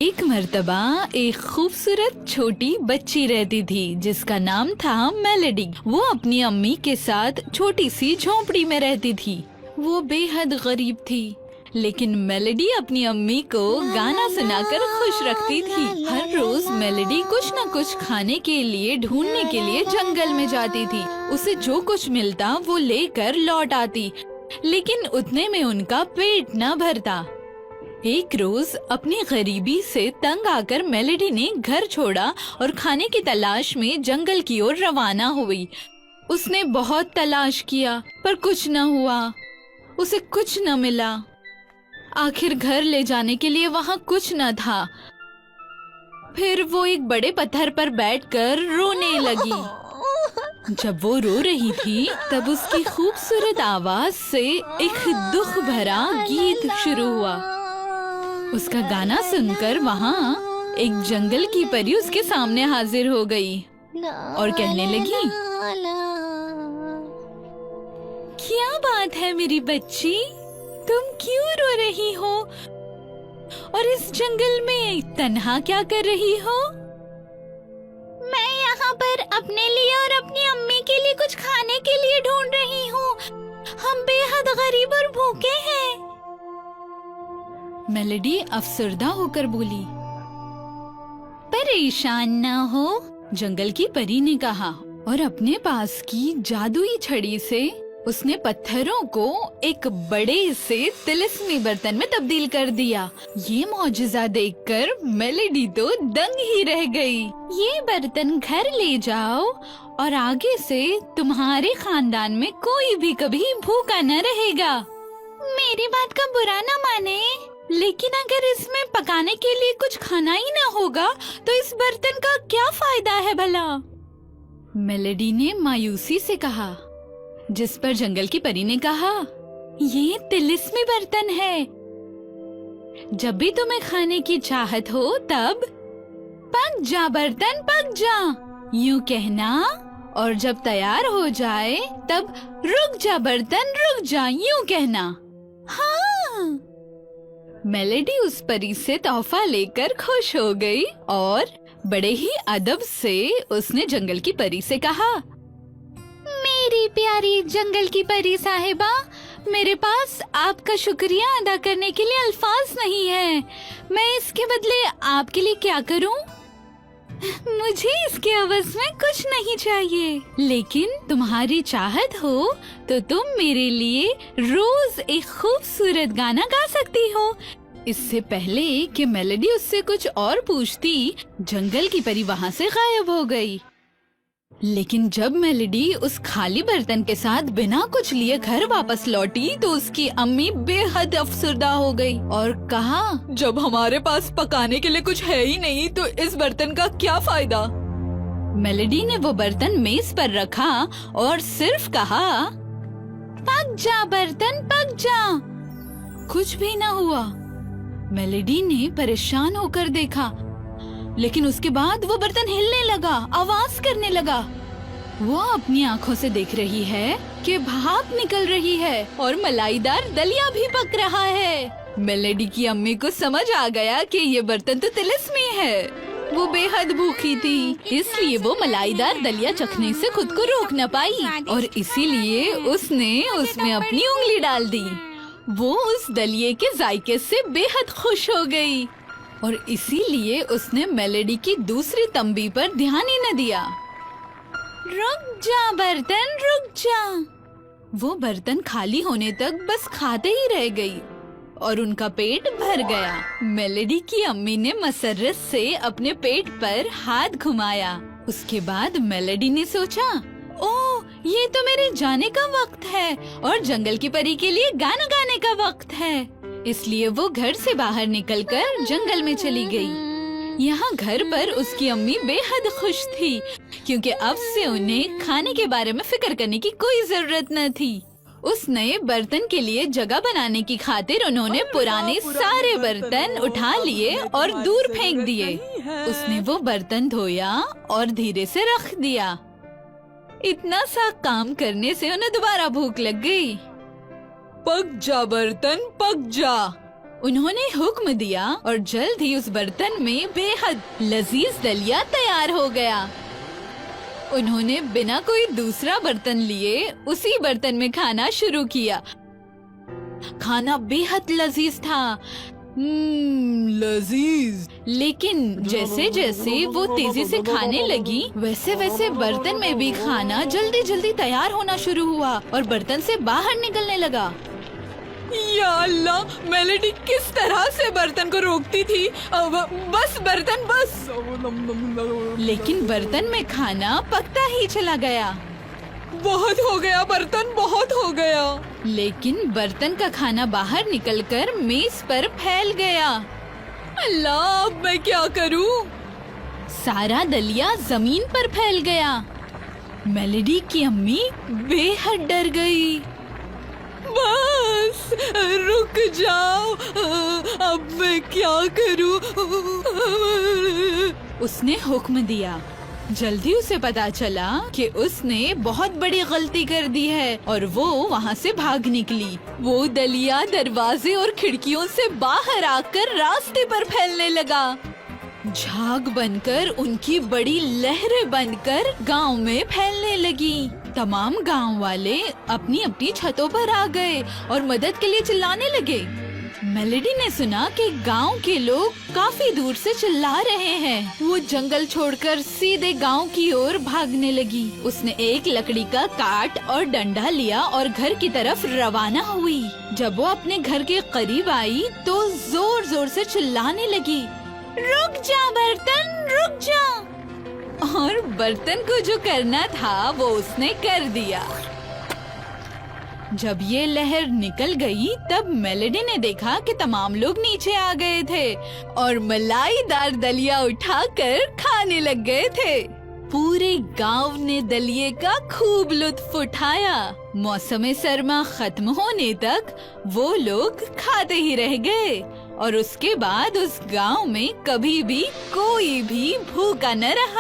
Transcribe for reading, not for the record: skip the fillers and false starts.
एक मर्तबा एक खूबसूरत छोटी बच्ची रहती थी जिसका नाम था मेलेडी। वो अपनी अम्मी के साथ छोटी सी झोंपड़ी में रहती थी। वो बेहद गरीब थी, लेकिन मेलेडी अपनी अम्मी को गाना सुनाकर खुश रखती थी। हर रोज मेलेडी कुछ न कुछ खाने के लिए ढूंढने के लिए जंगल में जाती थी। उसे जो कुछ मिलता वो लेकर लौट आती, लेकिन उतने में उनका पेट न भरता। एक रोज अपनी गरीबी से तंग आकर मेलेडी ने घर छोड़ा और खाने की तलाश में जंगल की ओर रवाना हुई। उसने बहुत तलाश किया पर कुछ न हुआ, उसे कुछ न मिला। आखिर घर ले जाने के लिए वहाँ कुछ न था। फिर वो एक बड़े पत्थर पर बैठकर रोने लगी। जब वो रो रही थी तब उसकी खूबसूरत आवाज से एक दुख भरा गीत शुरू हुआ। उसका गाना सुनकर वहाँ एक जंगल की परी उसके सामने हाजिर हो गई और कहने लगी, क्या बात है मेरी बच्ची, तुम क्यों रो रही हो और इस जंगल में तन्हा क्या कर रही हो? मैं यहाँ पर अपने लिए और अपनी अम्मी के लिए कुछ खाने के लिए ढूंढ रही हूँ। हम बेहद गरीब और भूखे हैं। मेलेडी अफसरदा होकर बोली। परेशान न हो, जंगल की परी ने कहा, और अपने पास की जादुई छड़ी से उसने पत्थरों को एक बड़े से तिलिस्मी बर्तन में तब्दील कर दिया। ये मौजिज़ा देखकर मेलेडी तो दंग ही रह गई। ये बर्तन घर ले जाओ और आगे से तुम्हारे खानदान में कोई भी कभी भूखा न रहेगा। मेरी बात का बुरा न माने, लेकिन अगर इसमें पकाने के लिए कुछ खाना ही न होगा तो इस बर्तन का क्या फायदा है भला? मेलेडी ने मायूसी से कहा, जिस पर जंगल की परी ने कहा, ये तिलिस्मी बर्तन है। जब भी तुम्हें खाने की चाहत हो तब पक जा बर्तन पक जा, यूं कहना, और जब तैयार हो जाए तब रुक जा बर्तन रुक जा, यूं कहना। हाँ। मेलेडी उस परी से तोहफा लेकर खुश हो गई और बड़े ही अदब से उसने जंगल की परी से कहा, मेरी प्यारी जंगल की परी साहिबा, मेरे पास आपका शुक्रिया अदा करने के लिए अल्फाज नहीं है। मैं इसके बदले आपके लिए क्या करूं? मुझे इसके अवज़ में कुछ नहीं चाहिए, लेकिन तुम्हारी चाहत हो तो तुम मेरे लिए रोज एक खूबसूरत गाना गा सकती हो। इससे पहले कि मेलेडी उससे कुछ और पूछती, जंगल की परी वहाँ से गायब हो गई। लेकिन जब मेलेडी उस खाली बर्तन के साथ बिना कुछ लिए घर वापस लौटी तो उसकी अम्मी बेहद अफसरदा हो गई और कहा, जब हमारे पास पकाने के लिए कुछ है ही नहीं तो इस बर्तन का क्या फायदा? मेलेडी ने वो बर्तन मेज पर रखा और सिर्फ कहा, पक जा बर्तन पक जा। कुछ भी न हुआ। मेलेडी ने परेशान होकर देखा, लेकिन उसके बाद वो बर्तन हिलने लगा, आवाज करने लगा। वो अपनी आँखों से देख रही है कि भाप निकल रही है और मलाईदार दलिया भी पक रहा है। मेलेडी की अम्मी को समझ आ गया कि ये बर्तन तो तिलिस्मी है। वो बेहद भूखी थी, इसलिए वो मलाईदार दलिया चखने से खुद को रोक न पाई और इसीलिए उसने उसमें अपनी उंगली डाल दी। वो उस दलिये के जायके से बेहद खुश हो गई और इसीलिए उसने मेलेडी की दूसरी तंबी पर ध्यान ही न दिया। रुक जा बर्तन रुक जा। वो बर्तन खाली होने तक बस खाते ही रह गई और उनका पेट भर गया। मेलेडी की अम्मी ने मसरत से अपने पेट पर हाथ घुमाया। उसके बाद मेलेडी ने सोचा, ओह ये तो मेरे जाने का वक्त है और जंगल की परी के लिए गाना गाने का वक्त है। इसलिए वो घर से बाहर निकलकर जंगल में चली गई। यहाँ घर पर उसकी अम्मी बेहद खुश थी क्योंकि अब से उन्हें खाने के बारे में फिक्र करने की कोई जरूरत न थी। उस नए बर्तन के लिए जगह बनाने की खातिर उन्होंने पुराने सारे बर्तन उठा लिए और दूर फेंक दिए। उसने वो बर्तन धोया और धीरे से रख दिया। इतना सा काम करने से उन्हें दोबारा भूख लग गई। पक जा बर्तन पक जा, उन्होंने हुक्म दिया और जल्द ही उस बर्तन में बेहद लजीज दलिया तैयार हो गया। उन्होंने बिना कोई दूसरा बर्तन लिए उसी बर्तन में खाना शुरू किया। खाना बेहद लजीज था, लजीज। लेकिन जैसे जैसे वो तेजी से खाने लगी, वैसे वैसे बर्तन में भी खाना जल्दी जल्दी तैयार होना शुरू हुआ और बर्तन से बाहर निकलने लगा। या अल्लाह, मेलेडी किस तरह से बर्तन को रोकती थी। बस बर्तन, बस। लेकिन बर्तन में खाना पकता ही चला गया। बहुत हो गया बर्तन, बहुत हो गया। लेकिन बर्तन का खाना बाहर निकलकर मेज पर फैल गया। अल्लाह, अब मैं क्या करूं? सारा दलिया जमीन पर फैल गया। मेलेडी की अम्मी बेहद डर गई। बस रुक जाओ, अब मैं क्या करूं? उसने हुक्म दिया। जल्दी उसे पता चला कि उसने बहुत बड़ी गलती कर दी है और वो वहाँ से भाग निकली। वो दलिया दरवाजे और खिड़कियों से बाहर आकर रास्ते पर फैलने लगा। झाग बनकर उनकी बड़ी लहरें बनकर गांव में फैलने लगी। तमाम गांव वाले अपनी अपनी छतों पर आ गए और मदद के लिए चिल्लाने लगे। मेलेडी ने सुना कि गांव के लोग काफी दूर से चिल्ला रहे हैं। वो जंगल छोड़कर सीधे गांव की ओर भागने लगी। उसने एक लकड़ी का काट और डंडा लिया और घर की तरफ रवाना हुई। जब वो अपने घर के करीब आई तो जोर जोर से चिल्लाने लगी, रुक जा बर्तन, रुक जा। और बर्तन को जो करना था वो उसने कर दिया। जब ये लहर निकल गई तब मेलेडी ने देखा कि तमाम लोग नीचे आ गए थे और मलाईदार दलिया उठाकर खाने लग गए थे। पूरे गांव ने दलिये का खूब लुत्फ उठाया। मौसम सरमा खत्म होने तक वो लोग खाते ही रह गए और उसके बाद उस गांव में कभी भी कोई भी भूखा न रहा।